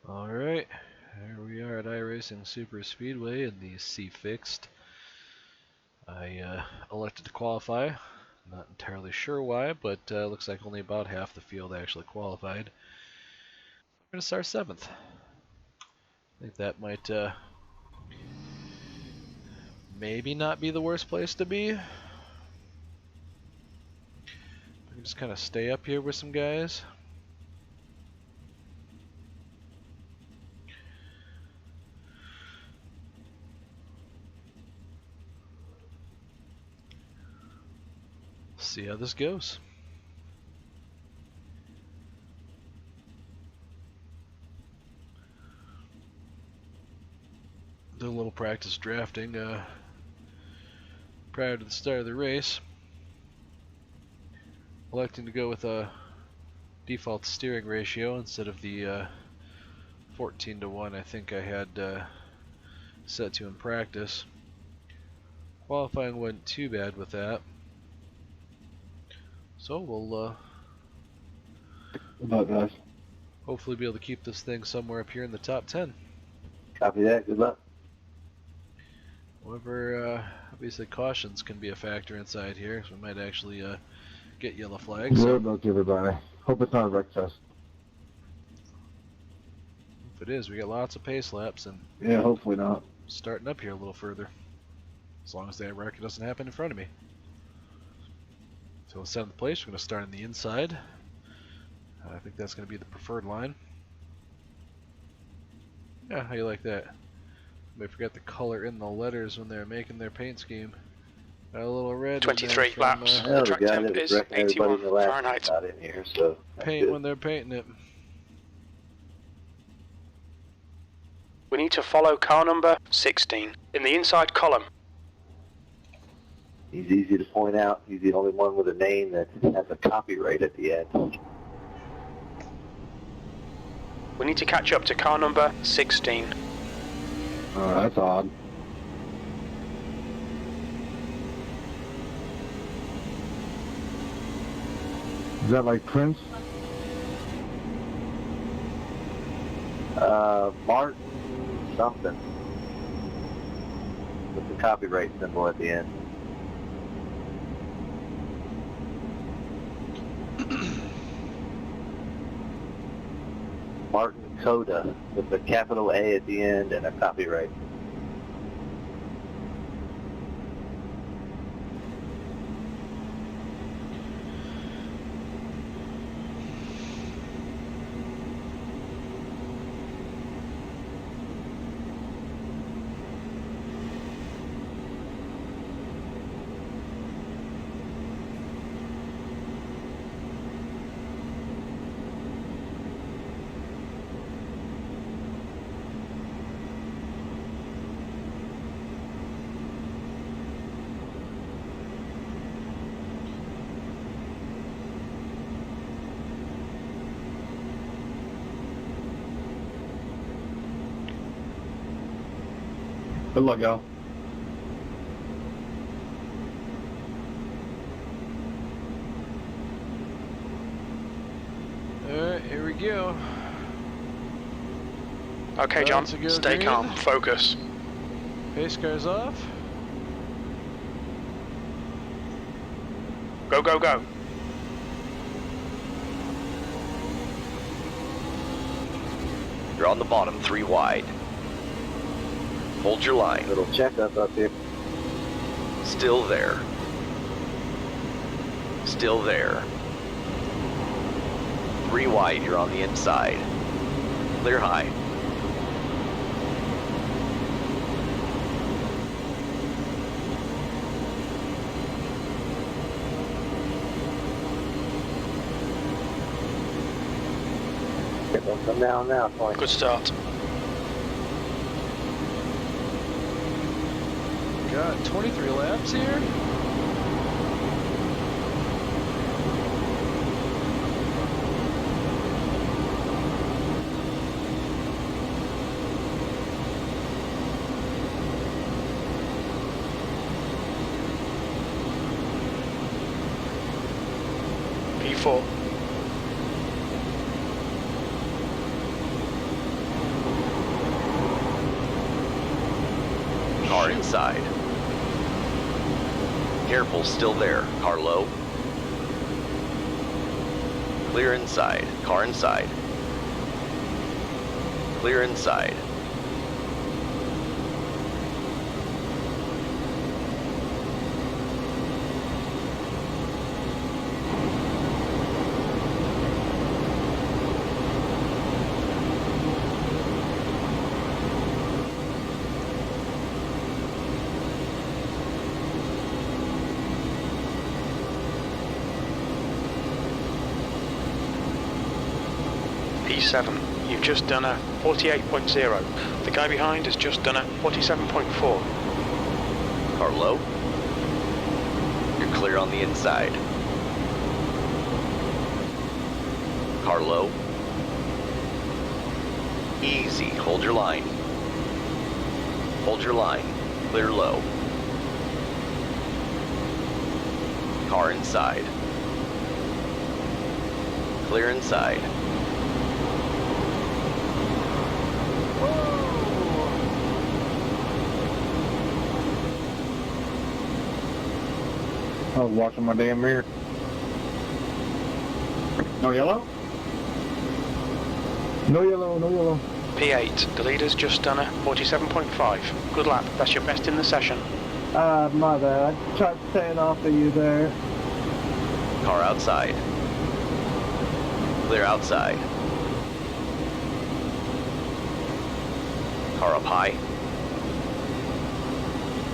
Alright, here we are at iRacing Superspeedway in the C fixed. I elected to qualify, not entirely sure why, but looks like only about half the field actually qualified. We're going to start 7th. I think that might maybe not be the worst place to be. I can just kind of stay up here with some guys. See how this goes. Do a little practice drafting prior to the start of the race. Electing to go with a default steering ratio instead of the 14-to-1 I think I had set to in practice. Qualifying wasn't too bad with that. So we'll Good luck, guys. hopefully be able to keep this thing somewhere up here in the top 10. Copy that. Good luck. However, obviously cautions can be a factor inside here, so we might actually get yellow flags. Good luck, everybody. Hope it's not a wreck fest. If it is, we got lots of pace laps and Yeah, hopefully not. starting up here a little further. As long as that wreck doesn't happen in front of me. So 7th place, we're going to start on the inside. I think that's going to be the preferred line. Yeah, how you like that? They forgot the color in the letters when they're making their paint scheme. Got a little red. 23 from, laps. The track temp is 81 Fahrenheit. Not in here, so paint when they're painting it. We need to follow car number 16 in the inside column. He's easy to point out. He's the only one with a name that has a copyright at the end. We need to catch up to car number 16. Oh, that's odd. Is that like Prince? Martin something. With the copyright symbol at the end. Martin Coda with a capital A at the end and a copyright. Good luck, y'all. Alright, here we go. Okay, John, to go stay green. calm, focus. Pace car's off. Go, go, go. You're on the bottom, 3 wide. Hold your line. Little checkup up here. Still there. Still there. 3 wide, you're on the inside. Clear high. Don't come down now, point. Good start. Got 23 laps here. P4. Car shoot. inside. Careful, still there. Car low. Clear inside. Car inside. Clear inside. P7, you've just done a 48.0. The guy behind has just done a 47.4. Car low. You're clear on the inside. Car low. Easy, hold your line. Hold your line. Clear low. Car inside. Clear inside. I was watching my damn mirror. No yellow? No yellow, no yellow. P8, the leader's just done a 47.5. Good lap, that's your best in the session. My bad. Tried staying off of you there. Car outside. Clear outside. Car up high.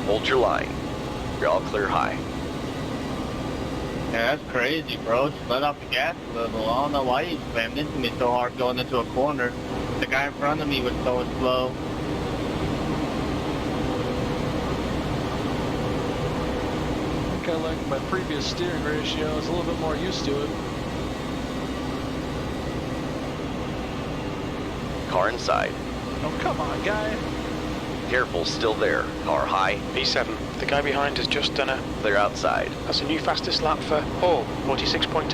Hold your line. You're all clear high. Yeah, that's crazy, bro. Just let off the gas a little. I don't know why he slammed into me so hard going into a corner. The guy in front of me was so slow. I think I like my previous steering ratio. I was a little bit more used to it. Car inside. Oh, come on, guy. Careful, still there. Car high. P7, the guy behind has just done a... Clear outside. That's a new fastest lap for Hall, 46.8.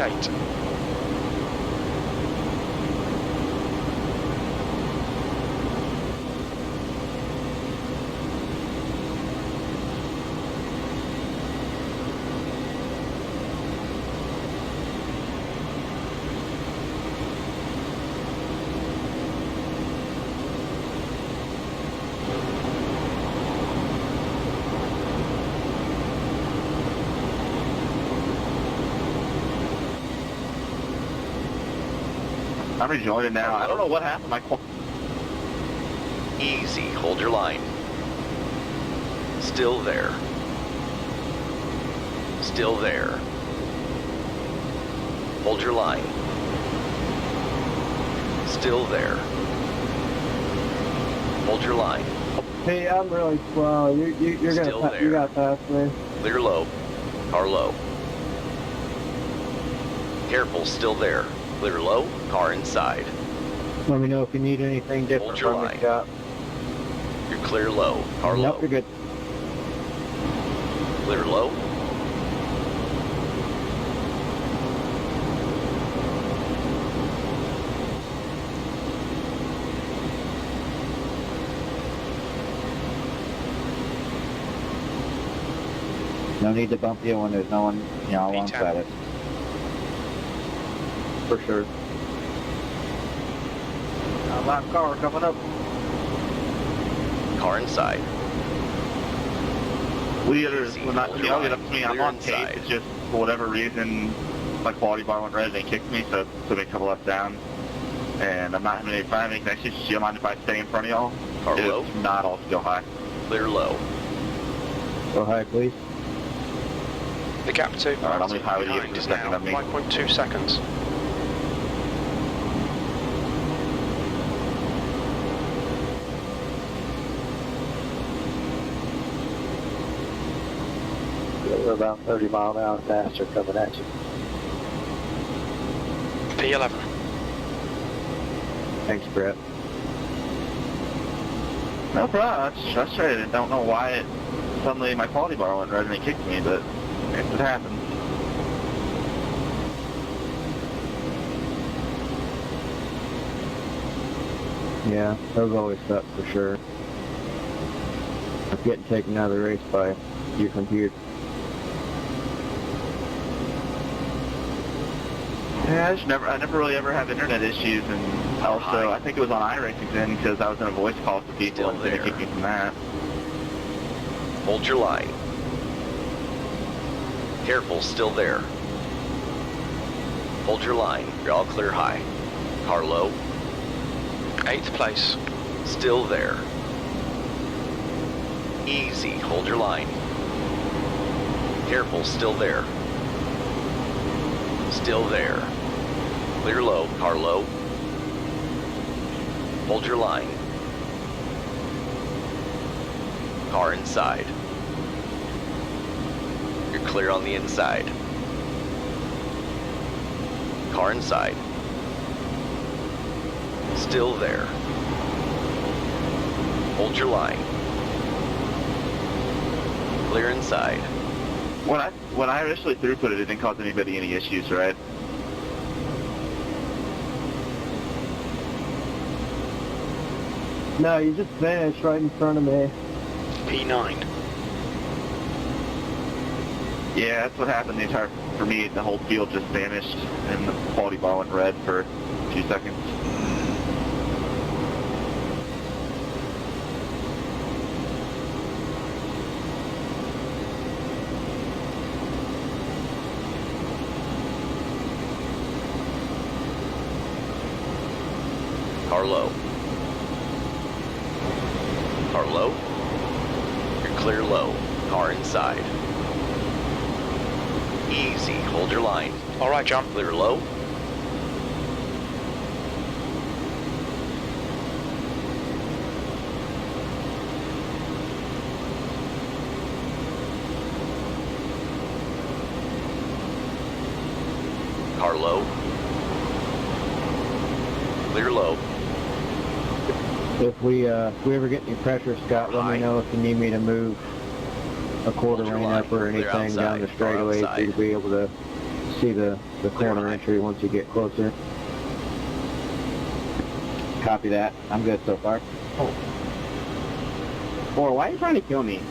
I'm rejoining now. I don't know what happened. Easy, hold your line. Still there. Still there. Hold your line. Still there. Hold your line. Hey, I'm really slow. You're Still gonna there. you got past me. Clear low. Car low. Careful, still there. Clear low. Car inside. Let me know if you need anything different Hold your from me, line. Scott. You're clear low. Car Nope, low. you're good. Clear low. No need to bump you when there's no one, alongside it. For sure. Lap car coming up. Car inside. Leaders, when Hold y'all your get up line. to me, I'm Clear on inside. tape. It's just, for whatever reason, my quality bar went red and they kicked me, so took me a couple laps down. And I'm not having any fun. Anything next to you. Do you mind if I stay in front of y'all? Car It's low. not all to go high. Clear low. Go high, please. The gap to All right, I'll leave high with you behind for a is second now on me. 5.2 seconds. We're about 30 mile an hour faster coming at you. P11. Thanks, Brett. No problem. I was frustrated. I don't know why suddenly my quality bar went red and they kicked me, but it happened. Yeah, those always suck for sure. getting taken out of the race by your computer. Yeah, I never really ever had internet issues, and also I think it was on iRacing then because I was in a voice call to people Still and they there. kicked me from that. Hold your line. Careful, still there. Hold your line. You're all clear high. Car low. 8th place. Still there. Easy. Hold your line. Careful, still there. Still there. Clear low. Car low. Hold your line. Car inside. You're clear on the inside. Car inside. Still there. Hold your line. Clear inside. When I initially throughput it didn't cause anybody any issues, right? No, you just vanished right in front of me. P9. Yeah, that's what happened. For me, the whole field just vanished, and the quality bar went red for a few seconds. Car low. Car low. You're clear low. Car inside. Easy. Hold your line. All right, John. Clear low. Car low. Clear low. If we ever get any pressure, Scott, let High. me know if you need me to move a quarter Hold your lane line. up or Clear anything down outside. the Car straightaway for outside. you to be able to see the corner high. entry once you get closer. Copy that. I'm good so far. Oh. Boy, why are you trying to kill me?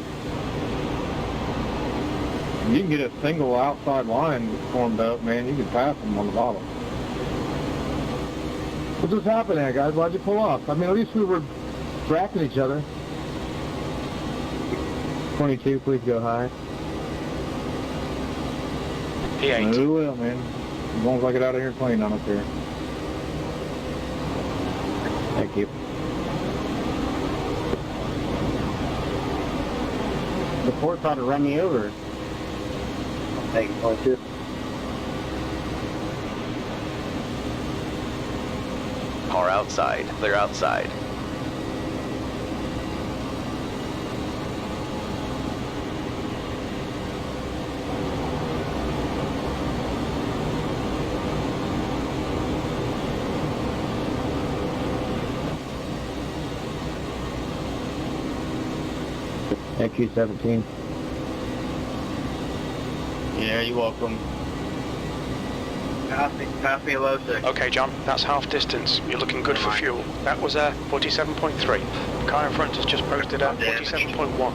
You can get a single outside line formed up, man. You can pass them on the bottom. What just happened there, guys? Why'd you pull off? I mean, at least we were tracking each other. 22, please go high. P8. We will, man. As long as I get out of here clean, I don't care. Thank you. The port tried to run me over. Thank you, 22. Car outside. Clear outside. Thank you, 17. Yeah, you're welcome. Pass me a low 6. Okay, John, that's half distance. You're looking good for fuel. That was 47.3. Car in front has just posted at 47.1.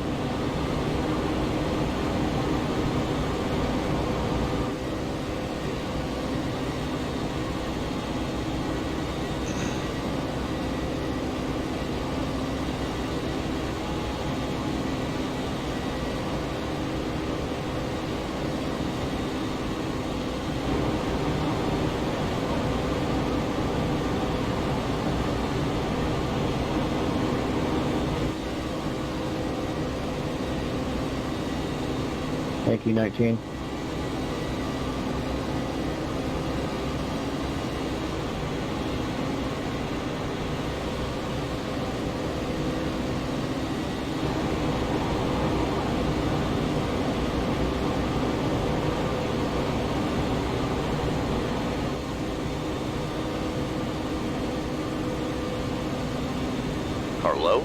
Thank you, 19. Car low.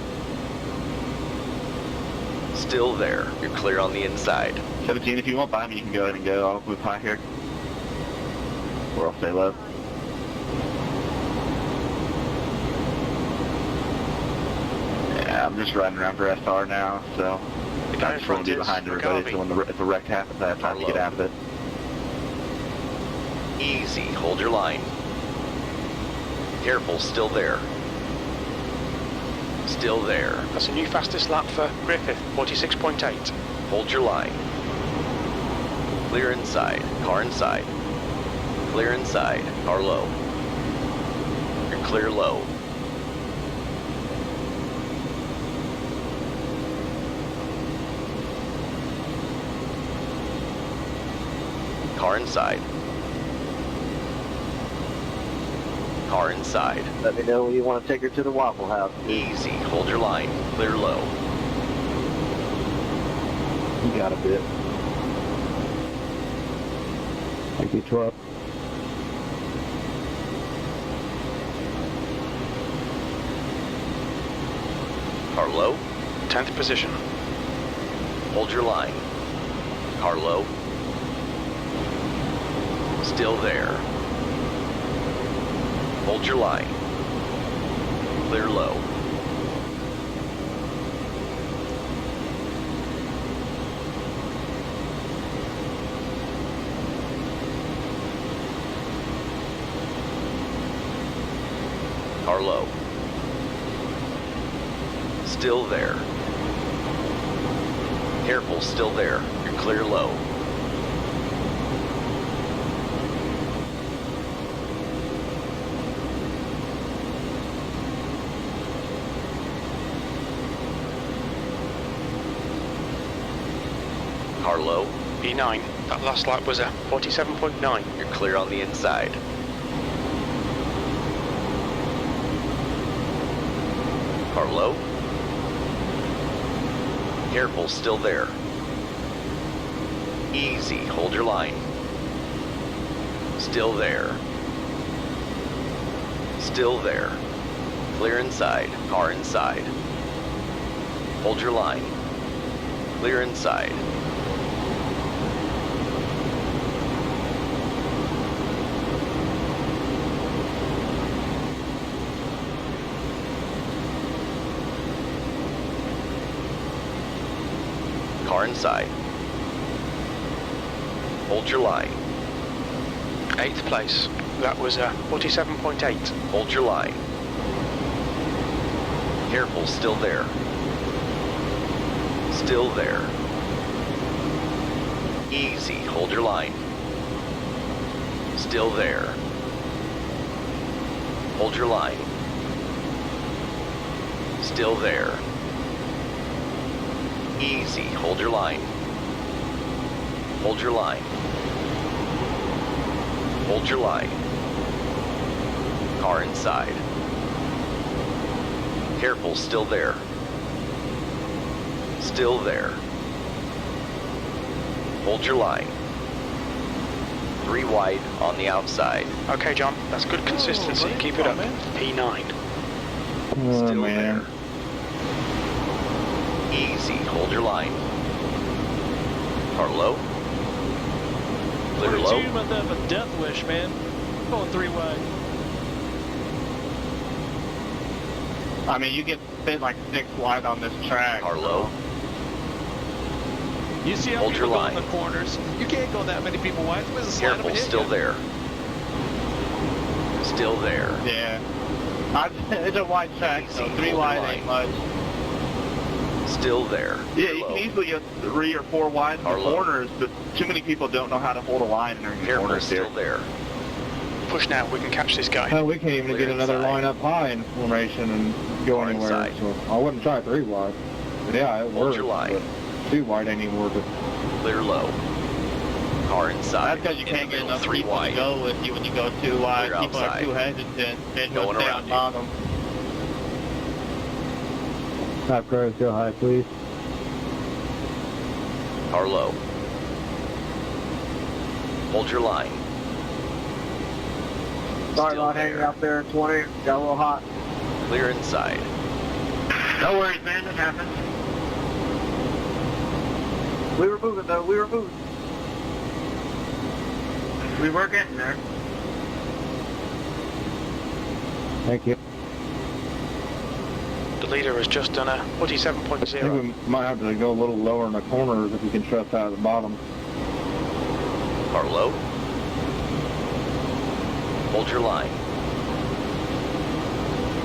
Still there. You're clear on the inside. 17, if you want by me, you can go ahead and go. I'll move high here. Or I'll stay low. Yeah, I'm just riding around for SR now, so The guy I in just want front to be is behind everybody, so McGarvey. if a wreck happens, I have time to get out of it. Easy, hold your line. Careful, still there. Still there. That's a new fastest lap for Griffith, 46.8. Hold your line. Clear inside, car inside. Clear inside, car low. You're clear low. Car inside. Car inside. Let me know when you want to take her to the Waffle House. Easy, hold your line. Clear low. You got a bit. Thank you, truck. Car low. 10th position. Hold your line. Car low. Still there. Hold your line. Clear low. Car low. Still there. Careful, still there. You're clear low. Car low. P9. That last lap was a 47.9. You're clear on the inside. Car low. Careful, still there. Easy, hold your line. Still there. Still there. Clear inside, car inside. Hold your line. Clear inside. Car inside. Hold your line. 8th place. That was a 47.8. Hold your line. Careful, still there. Still there. Easy, hold your line. Still there. Hold your line. Still there. Easy, hold your line. Hold your line. Hold your line. Car inside. Careful, still there. Still there. Hold your line. 3 wide on the outside. Okay, John, that's good consistency. Keep it up. P9. Oh, Still man. there. Easy, hold your line. Car low. Clear What low. you about that of a death wish, man? Going 3 wide. I mean, you get fit like 6 wide on this track. Car low. You see how Hold people your go in line. the corners? You can't go that many people wide. There's a slide Careful, hit still you. there. Still there. Yeah. It's a wide track, so Easy, 3 hold wide your ain't much. Still there. Yeah, Clear you low. can easily get 3 or 4 wide in the Car low. corners, but too many people don't know how to hold a line in the Careful, corners still here. there. Push now, we can catch this guy. Hell, we can't even Clear get another inside. line up high in formation and go Car anywhere. inside. So I wouldn't try 3 wide. But yeah, it Hold works. your line. But 2 wide ain't even worth it. Clear low. Car inside. That's because you In the can't get middle, enough 3 people wide. to go with you when you go too wide. Clear People outside. are too hesitant. They Going just stay around on you. bottom. Top cars go high, please. Car low. Hold your line. Sorry Still about there. hanging out there in 20. Got a little hot. Clear inside. No worries, man. It happens. We were moving, though. We were moving. We were getting there. Thank you. The leader has just done a I think 47.0. we might have to go a little lower in the corners if we can trust out of the bottom. Car low. Hold your line.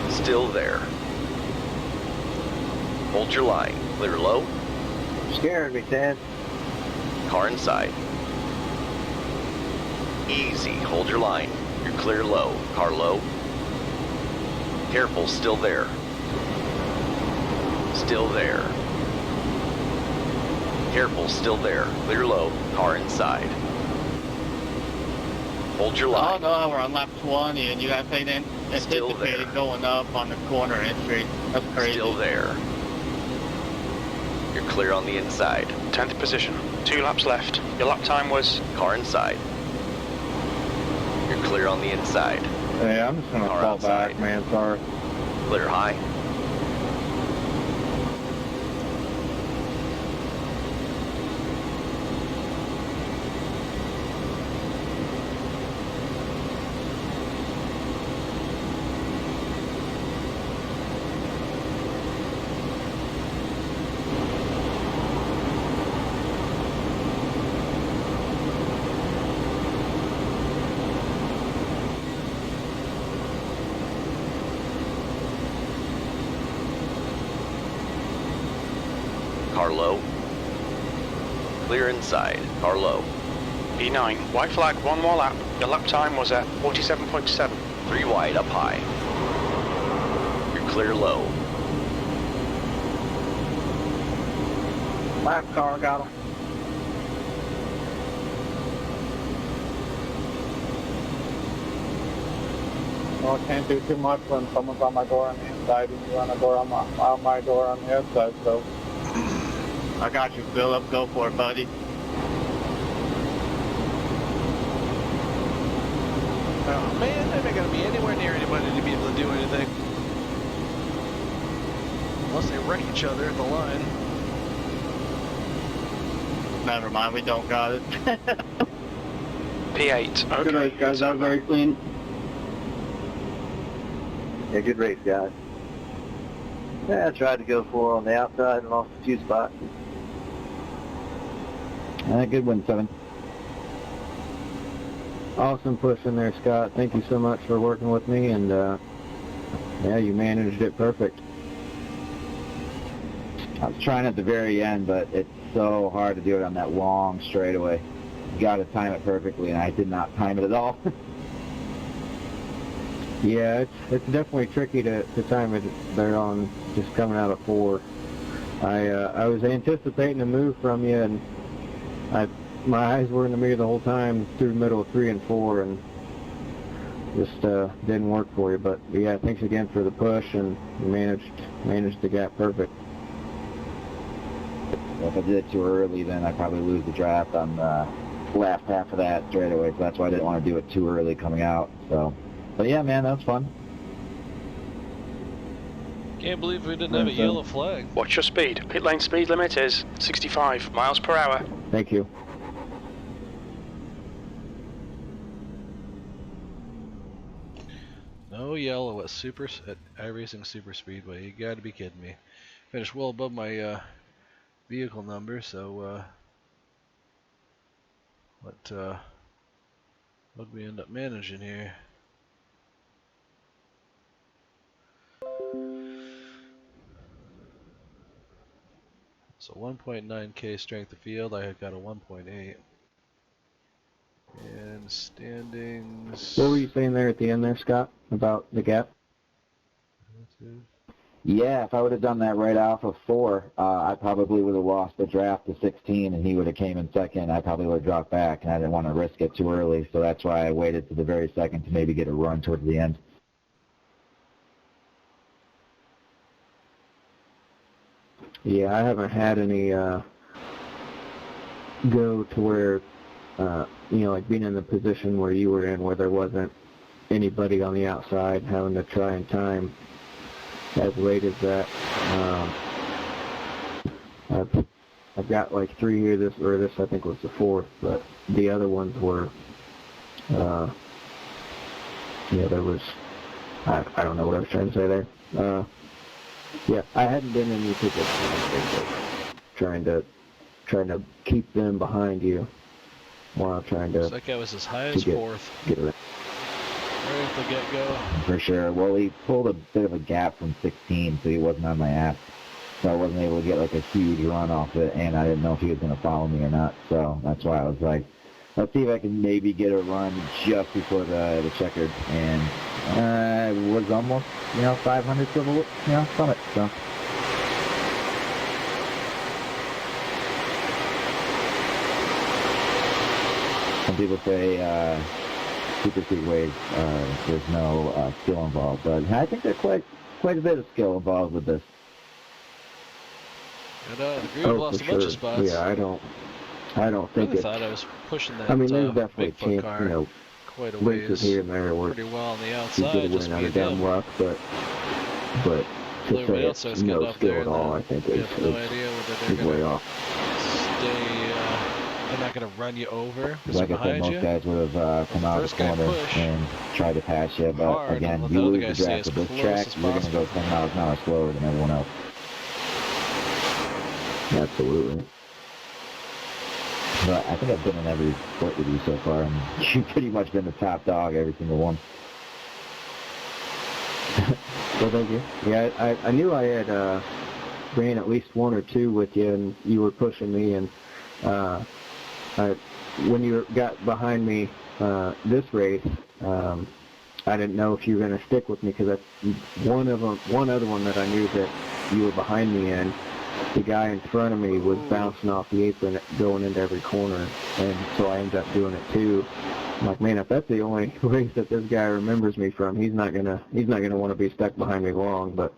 Still there. Hold your line. Clear low. Scaring me, Ted. Car inside. Easy. Hold your line. You're clear low. Car low. Careful. Still there. Still there. Careful. Still there. Clear low. Car inside. Hold your Oh line. no, we're on lap 20 and you guys ain't Still anticipated there. going up on the corner entry. That's crazy. Still there. You're clear on the inside. 10th position. 2 laps left. Your lap time was Car inside. You're clear on the inside. Yeah, I'm just gonna Car fall outside. back, man. Sorry. Clear high. Car low. Clear inside. Car low. E9. White flag, 1 more lap. Your lap time was at 47.7. 3 wide up high. You're clear low. Lap car got him. Well, I can't do too much when someone's on my door on the inside and you on the door on my door on the outside, so. I got you, Philip. Go for it, buddy. Oh man, they're not gonna be anywhere near anybody to be able to do anything. Unless they wreck each other at the line. Never mind, we don't got it. P8. Okay. Good race, guys. That was very clean. Yeah, good race, guys. Yeah, I tried to go 4 on the outside and lost a few spots. Good one, 7. Awesome push in there, Scott. Thank you so much for working with me, and yeah, you managed it perfect. I was trying at the very end, but it's so hard to do it on that long straightaway. You got to time it perfectly, and I did not time it at all. Yeah, it's definitely tricky to time it there on just coming out of 4. I was anticipating a move from you, and my eyes were in the mirror the whole time through the middle of 3 and 4, and just didn't work for you. But yeah, thanks again for the push, and you managed the gap perfect. If I did it too early, then I'd probably lose the draft on the last half of that straightaway, so that's why I didn't want to do it too early coming out. So, but yeah, man, that was fun. Can't believe we didn't have a yellow flag. Watch your speed. Pit lane speed limit is 65 miles per hour. Thank you. No yellow at iRacing Superspeedway. You gotta be kidding me. Finished well above my vehicle number, so what'd we end up managing here? So 1.9k strength of field. I had got a 1.8. And standings. What were you saying there at the end there, Scott, about the gap? Yeah, if I would have done that right off of 4, I probably would have lost the draft to 16, and he would have came in second. I probably would have dropped back, and I didn't want to risk it too early, so that's why I waited to the very second to maybe get a run towards the end. Yeah, I haven't had any go to where, like being in the position where you were in, where there wasn't anybody on the outside having to try and time as late as that. I've got like 3 here. This I think was the 4th, but the other ones were, there was, I don't know what I was trying to say there. Yeah, I hadn't been in any position trying to keep them behind you while trying to. Looks like I was as high as fourth. Get around. Right at the get-go. For sure. Well, he pulled a bit of a gap from 16, so he wasn't on my ass. So I wasn't able to get like a huge run off it, and I didn't know if he was going to follow me or not. So that's why I was like, let's see if I can maybe get a run just before the checkered. And it was almost, 500 silver, summit. So. Some people say Superspeedways, there's no skill involved, but I think there's quite a bit of skill involved with this. And the groove lost a bunch of spots. Yeah, I don't think I thought I was pushing that there's definitely Bigfoot chance, car quite a ways ways here and there where pretty well on the you outside. get a Just win out me of and damn him. luck, but to Everybody say else it's starts getting no up skill there at all, I think you is have no idea whether they're way going off. to stay, they're not going to run you over because Like they're I said, behind most you. guys would have come out of the corner and tried to pass you, but hard again, and you let the other lose the guys stay draft as of this close track, as you're going to go possible. 10 miles an hour slower than everyone else. Absolutely. But I think I've been in every sport with you so far, and you've pretty much been the top dog every single one. Well, thank you. Yeah, I knew I had ran at least one or two with you, and you were pushing me, and when you got behind me this race, I didn't know if you were going to stick with me because that's one other one that I knew that you were behind me in. The guy in front of me was bouncing off the apron going into every corner, and so I ended up doing it too. I'm like, man, if that's the only race that this guy remembers me from, he's not gonna want to be stuck behind me long. But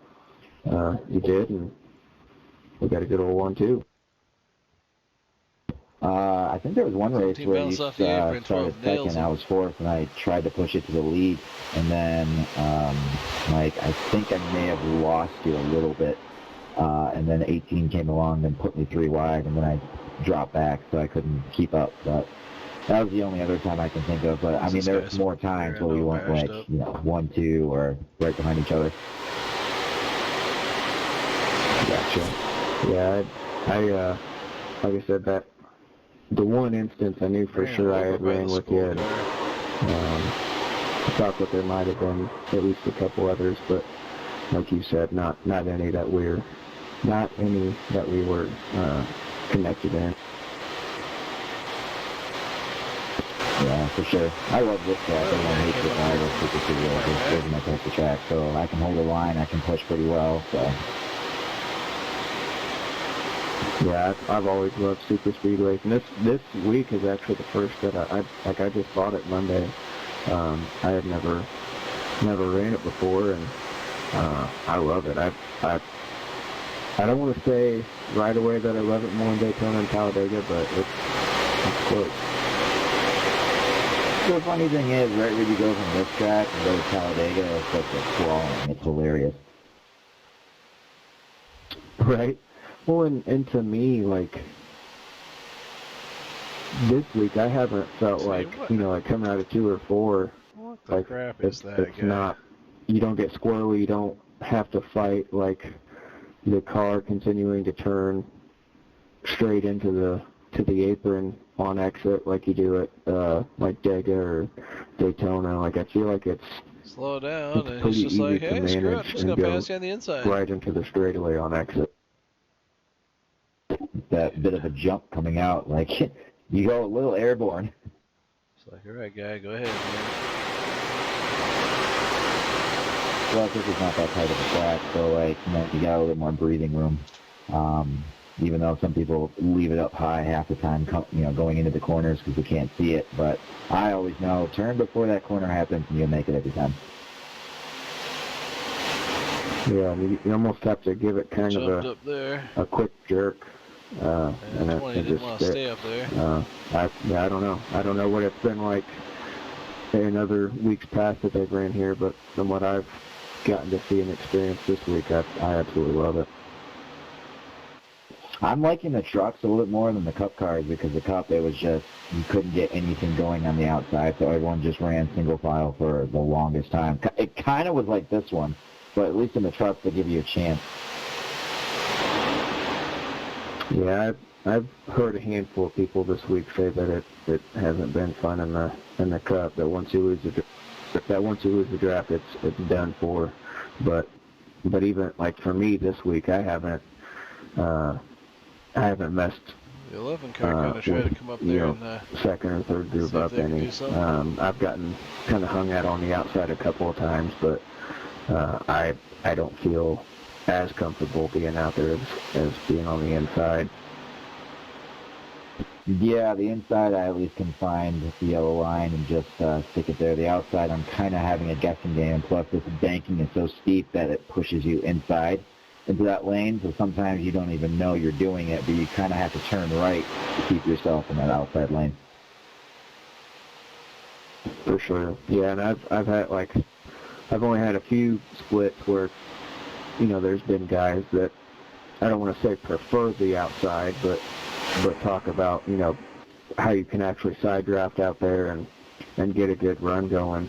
he did, and we got a good old 1-2. I think there was one race where you started second, I was fourth, and I tried to push it to the lead, and then I think I may have lost you a little bit, and then 18 came along and put me 3 wide, and then I dropped back, so I couldn't keep up. But that was the only other time I can think of. But I mean, there was more times where we went like 1-2 or right behind each other. Gotcha. Yeah, I like I said, that the one instance I knew for sure I had ran with you, and I thought that there might have been at least a couple others, but like you said, not any that we were connected in. Yeah, for sure. I love this track. Everyone hates it, but I love Superspeedway. This is my type of track, so I can hold a line, I can push pretty well, so. Yeah, I've always loved Superspeedways, and this week is actually the first that I just bought it Monday. I had never ran it before, and I love it. I don't want to say right away that I love it more than Daytona and Talladega, but it's close. The funny thing is, right where you go from this track and go to Talladega, it's like a crawling. It's hilarious. Right? Well, and to me, like, this week I haven't felt like, like coming out of 2 or 4, what the crap is that it's guy? not, you don't get squirrely, you don't have to fight, like, the car continuing to turn straight into the apron on exit like you do at, like, Dega or Daytona. Like, I feel like it's Slow down, and pretty he's just easy like, to hey, screw it, I'm manage just and going to go pass you on the inside. right into the straightaway on exit. That bit of a jump coming out, like, you go a little airborne. It's like, all right, guy, go ahead, man. Well, this is not that tight of a track, so, like, you got a little more breathing room. Even though some people leave it up high half the time, going into the corners because they can't see it. But I always know, turn before that corner happens and you'll make it every time. Yeah, you almost have to give it kind Jumped of up there. a quick jerk. And 20 didn't want to stay up there. I don't know. I don't know what it's been like in other weeks past that they've ran here, but from what I've gotten to see and experience this week, I absolutely love it. I'm liking the trucks a little bit more than the Cup cars because the Cup, it was just, you couldn't get anything going on the outside, so everyone just ran single file for the longest time. It kind of was like this one, but at least in the truck they give you a chance. Yeah, I've heard a handful of people this week say that it hasn't been fun in the Cup. That once you lose the draft, it's done for. But even like for me this week, I haven't messed. The 11 car kind of tried to come up there and second or third group up any. I've gotten kind of hung out on the outside a couple of times, but I don't feel as comfortable being out there as being on the inside. Yeah, the inside I at least can find the yellow line and just stick it there. The outside I'm kind of having a guessing game. Plus this banking is so steep that it pushes you inside into that lane, so sometimes you don't even know you're doing it, but you kind of have to turn right to keep yourself in that outside lane. For sure. Yeah, and I've only had a few splits where, there's been guys that I don't want to say prefer the outside, but talk about, how you can actually side draft out there and get a good run going.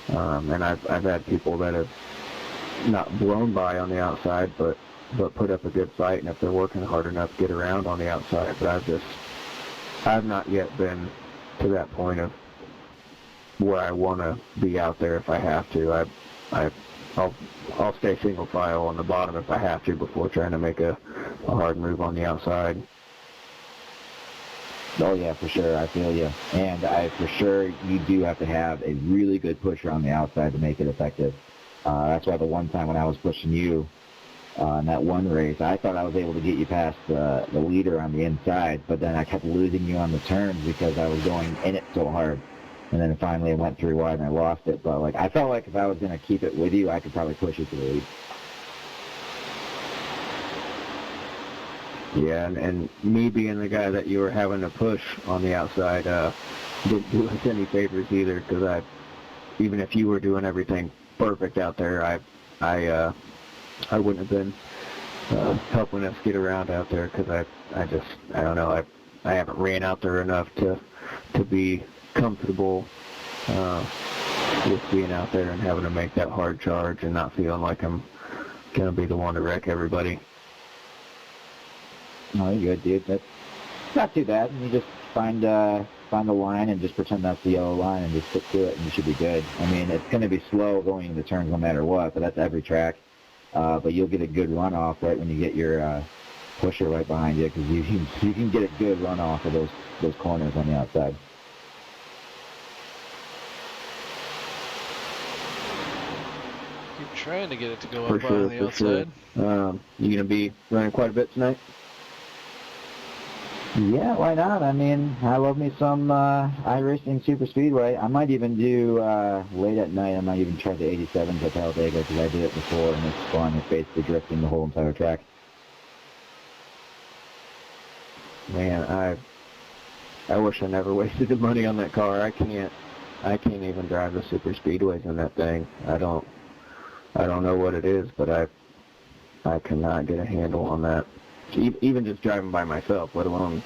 And I've had people that have not blown by on the outside, but put up a good fight, and if they're working hard enough, get around on the outside. But I've not yet been to that point of where I want to be out there if I have to. I'll stay single file on the bottom if I have to before trying to make a hard move on the outside. Oh yeah, for sure. I feel you. And for sure you do have to have a really good pusher on the outside to make it effective. That's why the one time when I was pushing you in that one race, I thought I was able to get you past the leader on the inside, but then I kept losing you on the turns because I was going in it so hard. And then finally it went 3 wide and I lost it. But I felt like if I was going to keep it with you, I could probably push it to the lead. Yeah, and me being the guy that you were having to push on the outside didn't do us any favors either, because even if you were doing everything perfect out there, I wouldn't have been helping us get around out there, because I don't know, I haven't ran out there enough to be comfortable with being out there and having to make that hard charge and not feeling like I'm going to be the one to wreck everybody. No, you're good, dude. That's not too bad. You just find the line and just pretend that's the yellow line and just stick to it, and you should be good. I mean, it's going to be slow going into turns no matter what, but that's every track. But you'll get a good runoff right when you get your pusher right behind you, because you can get a good runoff of those corners on the outside. Keep trying to get it to go up on the outside. Sure. You going to be running quite a bit tonight? Yeah, why not? I mean, I love me some iRacing Superspeedway. I might even do late at night. I might even try the 87s at Talladega, because I did it before and it's fun. It's basically drifting the whole entire track. Man, I wish I never wasted the money on that car. I can't even drive the Superspeedways in that thing. I don't know what it is, but I cannot get a handle on that. Even just driving by myself, let alone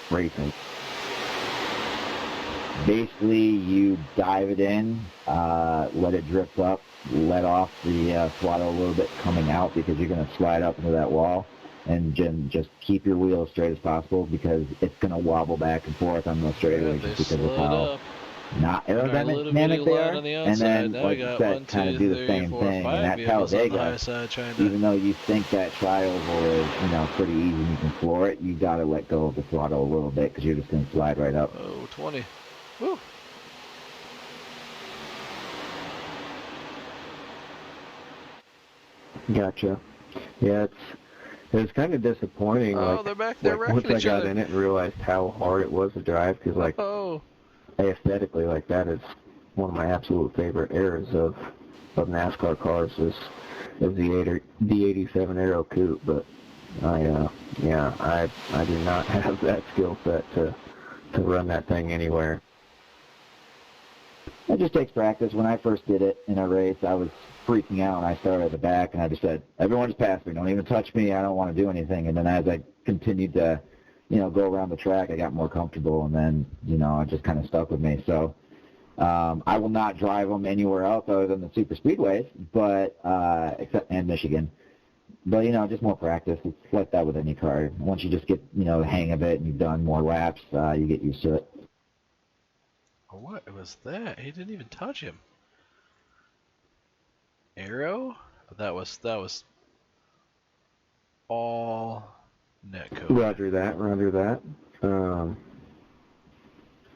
racing. Basically, you dive it in, let it drift up, let off the throttle a little bit coming out, because you're going to slide up into that wall, and just keep your wheel as straight as possible, because it's going to wobble back and forth on those straightaways just because of how not aerodynamic they are. And then, like you said, kind of do the same thing. And at Talladega, even though you think that tri-oval is, pretty easy and you can floor it, you got to let go of the throttle a little bit, because you're just going to slide right up. Oh, 20. Woo. Gotcha. Yeah, it was kind of disappointing. Oh, they're back there wrecking once I each got other. in it and realized how hard it was to drive, because aesthetically, that is one of my absolute favorite eras of NASCAR cars is the 87 Aero Coupe. But I do not have that skill set to run that thing anywhere. It just takes practice. When I first did it in a race, I was freaking out, and I started at the back, and I just said, everyone just pass me. Don't even touch me. I don't want to do anything. And then as I continued to go around the track, I got more comfortable, and then, it just kind of stuck with me. So I will not drive them anywhere else other than the super speedways, but except in Michigan. But just more practice. It's like that with any car. Once you just get the hang of it and you've done more laps, you get used to it. What was that? He didn't even touch him. Arrow? But that was all netcode. Roger that.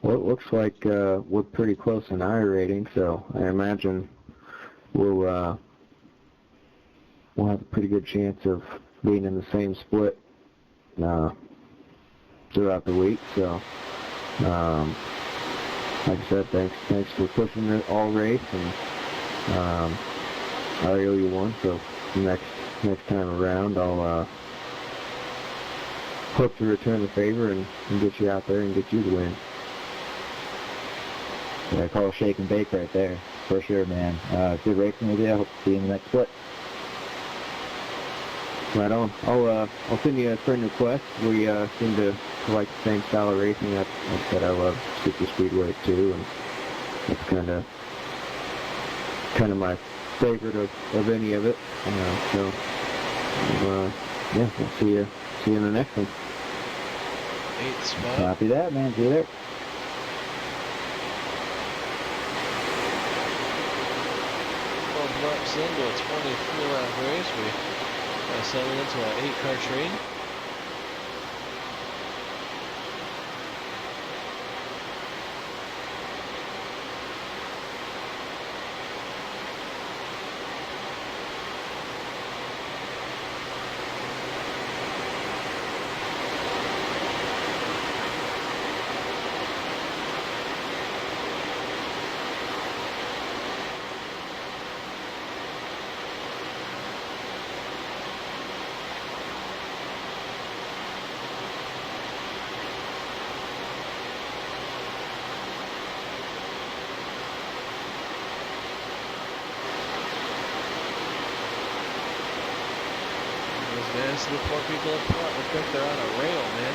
Well, it looks like we're pretty close in iRating, so I imagine we'll have a pretty good chance of being in the same split throughout the week. So, like I said, thanks for pushing it all race, and I owe you one. So next time around, I'll hope to return the favor and get you out there and get you the win. Yeah, I call shake and bake right there, for sure, man. Good racing with you. I hope to see you in the next split. Right on. I'll send you a friend request. We seem to like the same style of racing. Like I said, I love Superspeedway too, and it's kind of my favorite of any of it. So yeah, we'll see you in the next one. 8th spot. Copy that, man. See you there. Marks into a 23-lap race. We settled into an 8-car train. There's the poor people up front. Look like they're on a rail, man.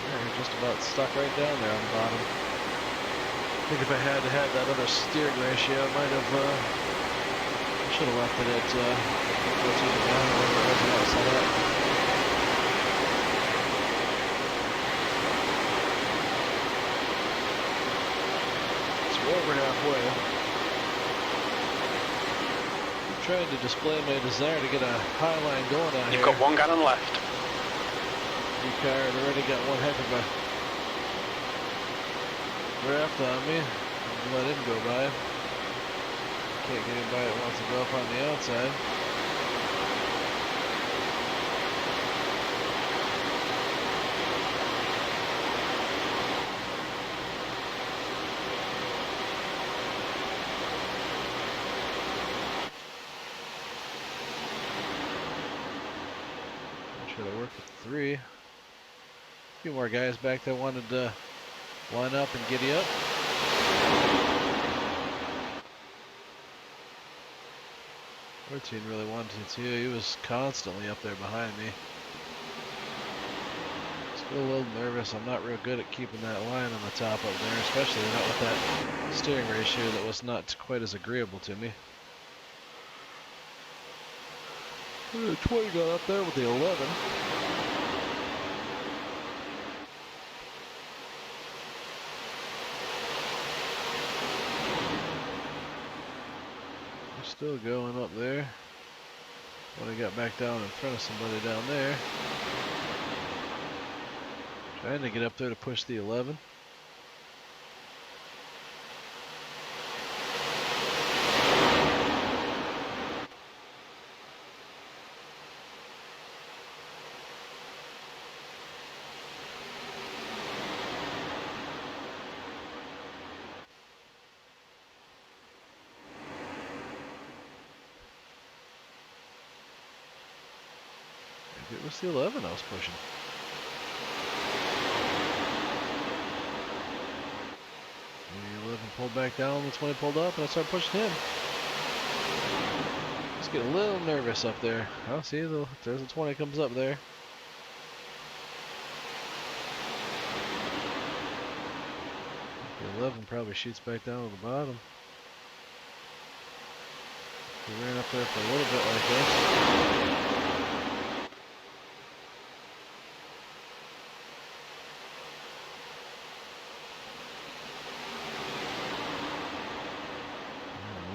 They're just about stuck right down there on the bottom. I think if I had had that other steering ratio, I might have, should have left it at, what's even down, whatever it was I set up. So we're over halfway. Trying to display my desire to get a high line going out here. You've got 1 gallon left. Your car had already got one heck of a draft on me. Let him go by. Can't get him by it wants to go up on the outside. Should have worked with 3. A few more guys back there wanted to line up and giddy up. Routine really wanted to too. He was constantly up there behind me. Still a little nervous. I'm not real good at keeping that line on the top up there, especially not with that steering ratio that was not quite as agreeable to me. 20 got up there with the 11. We're still going up there. When I got back down in front of somebody down there. Trying to get up there to push the 11. It was the 11 I was pushing. The 11 pulled back down, the 20 pulled up, and I started pushing him. Just get a little nervous up there. Oh, see, there's the 20 comes up there. Get a 11 probably shoots back down to the bottom. He ran up there for a little bit like this.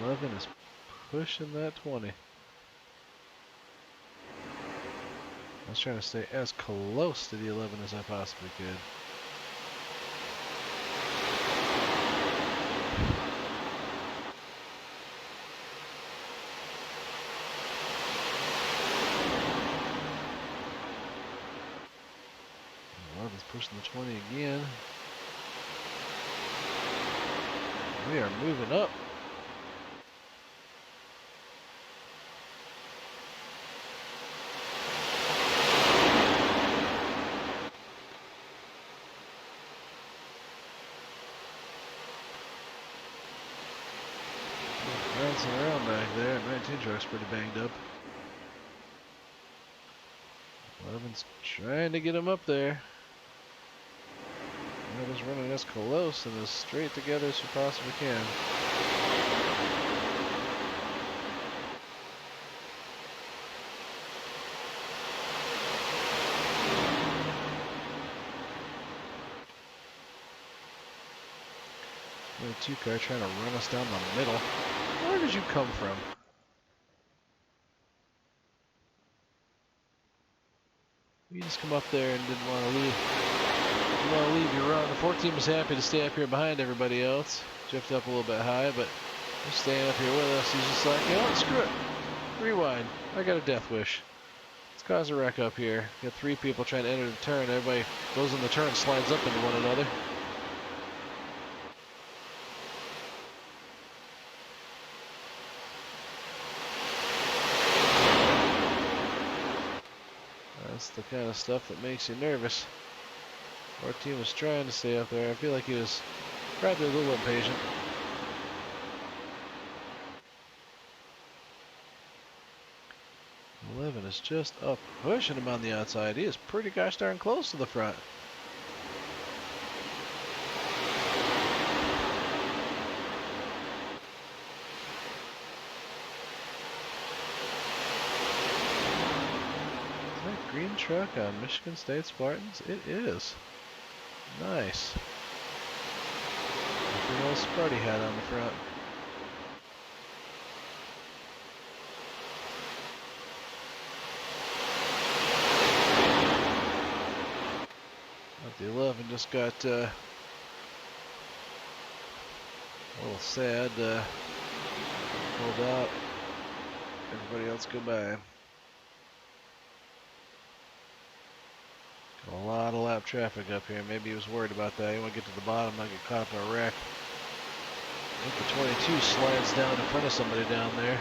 11 is pushing that 20. I was trying to stay as close to the 11 as I possibly could. He's pushing the 20 again. We are moving up. Bouncing around back there. 19 truck's pretty banged up. 11's trying to get him up there. Just running as close and as straight together as we possibly can. The 2 car trying to run us down the middle. Where did you come from? You just come up there and didn't want to leave. You want to leave your run. The 14 was happy to stay up here behind everybody else. Drifted up a little bit high, but he's staying up here with us. He's just like, you know what, screw it. Rewind. I got a death wish. Let's cause a wreck up here. Got 3 people trying to enter the turn. Everybody goes in the turn, slides up into one another. That's the kind of stuff that makes you nervous. Our team was trying to stay up there. I feel like he was probably a little impatient. Eleven is just up, pushing him on the outside. He is pretty gosh darn close to the front. Is that green truck on Michigan State Spartans? It is. Nice. Big old Sparty hat on the front. But the 11 just got a little sad. Pulled out. Everybody else go by. A lot of lap traffic up here. Maybe he was worried about that. He want to get to the bottom, not get caught up in a wreck. I think the 22 slides down in front of somebody down there.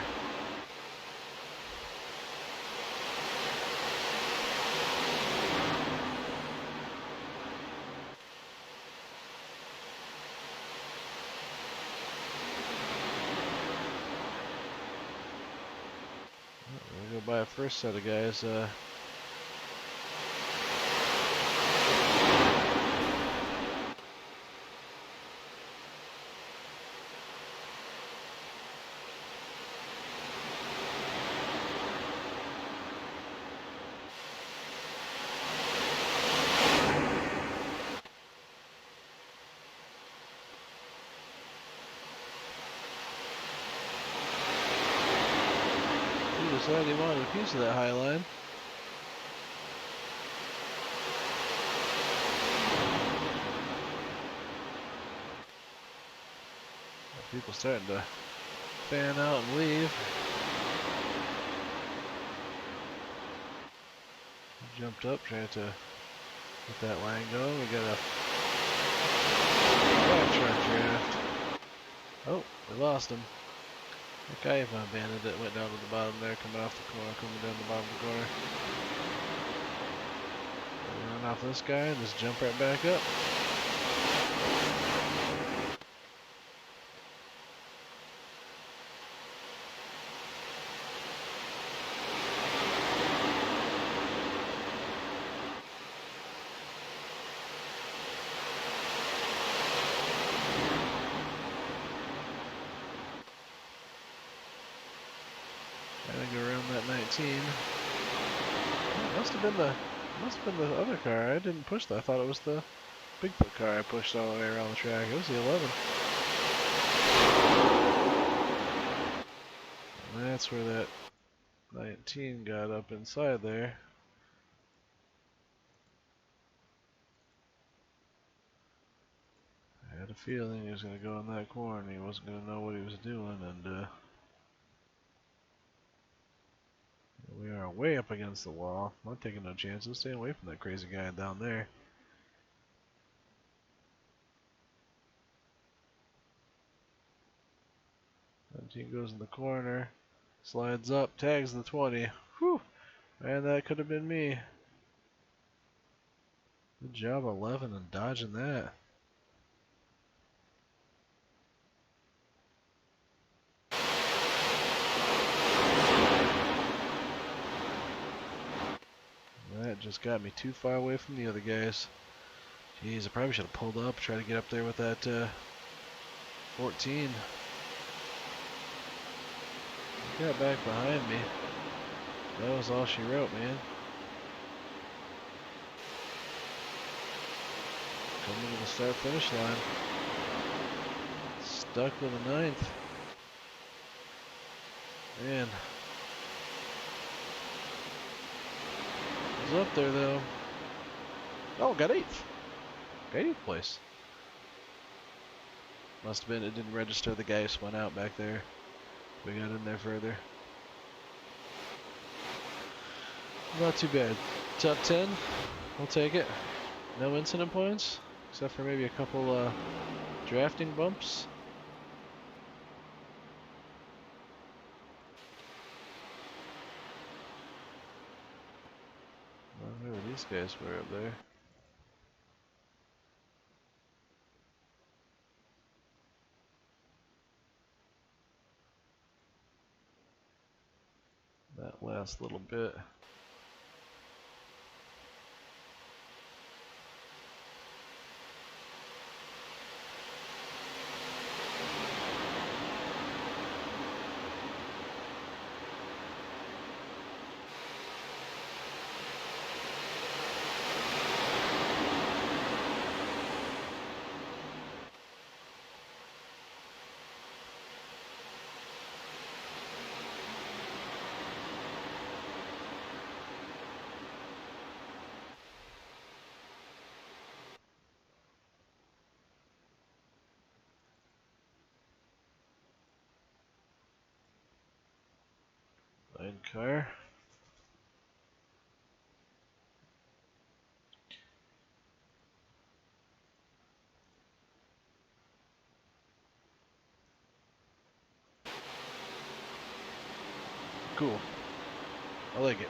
We'll go by a first set of guys. Decided he wanted a piece of that high line. People starting to fan out and leave. He jumped up trying to get that line going. We got a fire truck draft. Oh, we lost him. That guy even abandoned it, went down to the bottom there, coming off the corner, coming down the bottom of the corner. Run off this guy and just jump right back up. Trying to go around that 19. It must have been the other car. I didn't push that. I thought it was the Bigfoot car I pushed all the way around the track. It was the 11. And that's where that 19 got up inside there. I had a feeling he was going to go in that corner and he wasn't going to know what he was doing, and we are way up against the wall. I'm not taking no chances, staying away from that crazy guy down there. That team goes in the corner, slides up, tags the 20. Whew! Man, that could have been me. Good job, 11, and dodging that. That just got me too far away from the other guys. Jeez, I probably should have pulled up, try to get up there with that 14. Got back behind me. That was all she wrote, man. Coming to the start-finish line. Stuck with a 9th. Man. He's up there, though. Oh, got 8th. Got 8th place. Must have been, it didn't register the guy who spun out back there. We got in there further. Not too bad. Top 10, I'll take it. No incident points, except for maybe a couple drafting bumps. I don't know where these guys were up there. That last little bit. Line car. Cool. I like it.